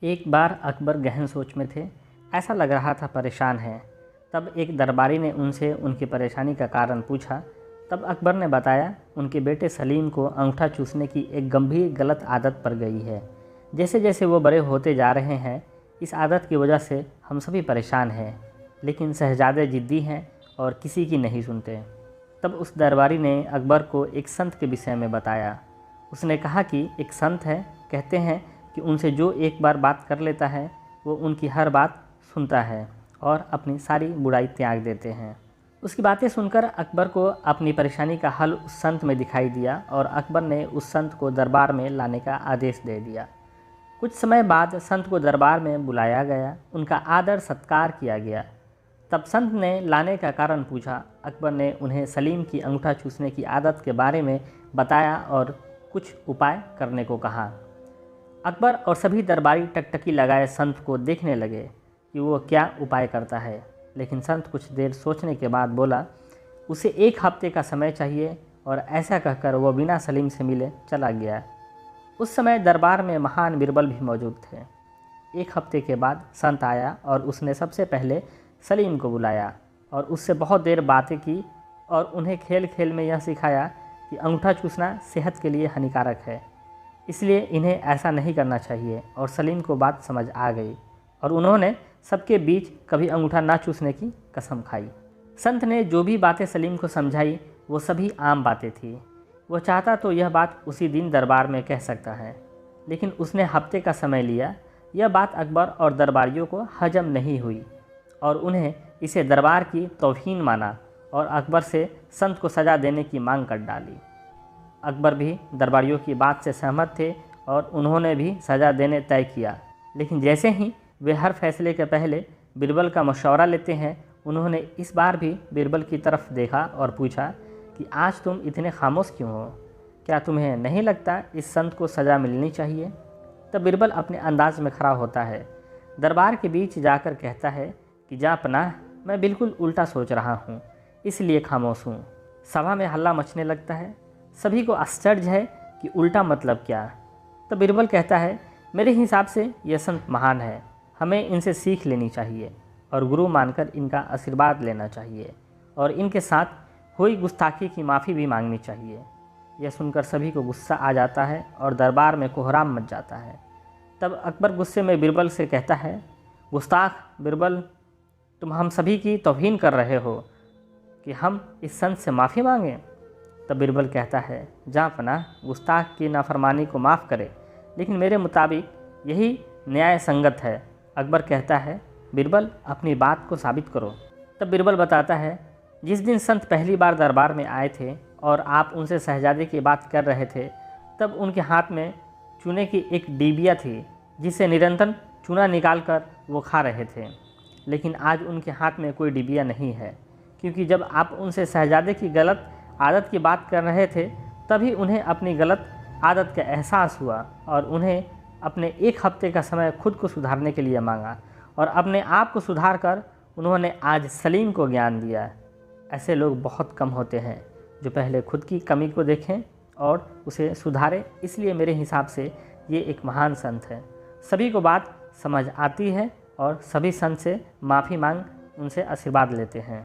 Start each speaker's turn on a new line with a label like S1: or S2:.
S1: एक बार अकबर गहन सोच में थे। ऐसा लग रहा था परेशान हैं। तब एक दरबारी ने उनसे उनकी परेशानी का कारण पूछा। तब अकबर ने बताया उनके बेटे सलीम को अंगूठा चूसने की एक गंभीर गलत आदत पड़ गई है। जैसे जैसे वो बड़े होते जा रहे हैं, इस आदत की वजह से हम सभी परेशान हैं। लेकिन शहजादे ज़िद्दी हैं और किसी की नहीं सुनते। तब उस दरबारी ने अकबर को एक संत के विषय में बताया। उसने कहा कि एक संत है, कहते हैं कि उनसे जो एक बार बात कर लेता है वो उनकी हर बात सुनता है और अपनी सारी बुराई त्याग देते हैं। उसकी बातें सुनकर अकबर को अपनी परेशानी का हल उस संत में दिखाई दिया और अकबर ने उस संत को दरबार में लाने का आदेश दे दिया। कुछ समय बाद संत को दरबार में बुलाया गया, उनका आदर सत्कार किया गया। तब संत ने लाने का कारण पूछा। अकबर ने उन्हें सलीम की अंगूठा चूसने की आदत के बारे में बताया और कुछ उपाय करने को कहा। अकबर और सभी दरबारी टकटकी लगाए संत को देखने लगे कि वो क्या उपाय करता है। लेकिन संत कुछ देर सोचने के बाद बोला, उसे 1 हफ्ते का समय चाहिए, और ऐसा कहकर वो बिना सलीम से मिले चला गया। उस समय दरबार में महान बिरबल भी मौजूद थे। 1 हफ्ते के बाद संत आया और उसने सबसे पहले सलीम को बुलाया और उससे बहुत देर बातें की और उन्हें खेल खेल में यह सिखाया कि अंगूठा चूसना सेहत के लिए हानिकारक है, इसलिए इन्हें ऐसा नहीं करना चाहिए। और सलीम को बात समझ आ गई और उन्होंने सबके बीच कभी अंगूठा ना चूसने की कसम खाई। संत ने जो भी बातें सलीम को समझाई वो सभी आम बातें थी। वो चाहता तो यह बात उसी दिन दरबार में कह सकता है, लेकिन उसने हफ्ते का समय लिया। यह बात अकबर और दरबारियों को हजम नहीं हुई और उन्हें इसे दरबार की तौहीन माना और अकबर से संत को सज़ा देने की मांग कर डाली। अकबर भी दरबारियों की बात से सहमत थे और उन्होंने भी सज़ा देने तय किया। लेकिन जैसे ही वे हर फैसले के पहले बिरबल का मशवरा लेते हैं, उन्होंने इस बार भी बिरबल की तरफ देखा और पूछा कि आज तुम इतने खामोश क्यों हो? क्या तुम्हें नहीं लगता इस संत को सज़ा मिलनी चाहिए? तब बिरबल अपने अंदाज में खड़ा होता है, दरबार के बीच जाकर कहता है कि जा पनाह, मैं बिल्कुल उल्टा सोच रहा हूँ, इसलिए खामोश हूँ। सभा में हल्ला मचने लगता है। सभी को आश्चर्य है कि उल्टा मतलब क्या। तो बिरबल कहता है, मेरे हिसाब से यह संत महान है, हमें इनसे सीख लेनी चाहिए और गुरु मानकर इनका आशीर्वाद लेना चाहिए और इनके साथ हुई गुस्ताखी की माफ़ी भी मांगनी चाहिए। यह सुनकर सभी को गुस्सा आ जाता है और दरबार में कोहराम मच जाता है। तब अकबर गुस्से में बिरबल से कहता है, गुस्ताख बिरबल, तुम हम सभी की तौहीन कर रहे हो कि हम इस संत से माफ़ी मांगें? तब बिरबल कहता है, जहाँ पनाह, गुस्ताख की नाफरमानी को माफ़ करे, लेकिन मेरे मुताबिक यही न्याय संगत है। अकबर कहता है, बिरबल अपनी बात को साबित करो। तब बिरबल बताता है, जिस दिन संत पहली बार दरबार में आए थे और आप उनसे शहजादे की बात कर रहे थे, तब उनके हाथ में चूने की एक डिबिया थी जिससे निरंतर चूना निकाल कर वो खा रहे थे। लेकिन आज उनके हाथ में कोई डिबिया नहीं है, क्योंकि जब आप उनसे शहजादे की गलत आदत की बात कर रहे थे तभी उन्हें अपनी गलत आदत का एहसास हुआ और उन्हें अपने 1 हफ्ते का समय खुद को सुधारने के लिए मांगा और अपने आप को सुधार कर उन्होंने आज सलीम को ज्ञान दिया। ऐसे लोग बहुत कम होते हैं जो पहले खुद की कमी को देखें और उसे सुधारें। इसलिए मेरे हिसाब से ये एक महान संत है। सभी को बात समझ आती है और सभी संत से माफ़ी मांग उनसे आशीर्वाद लेते हैं।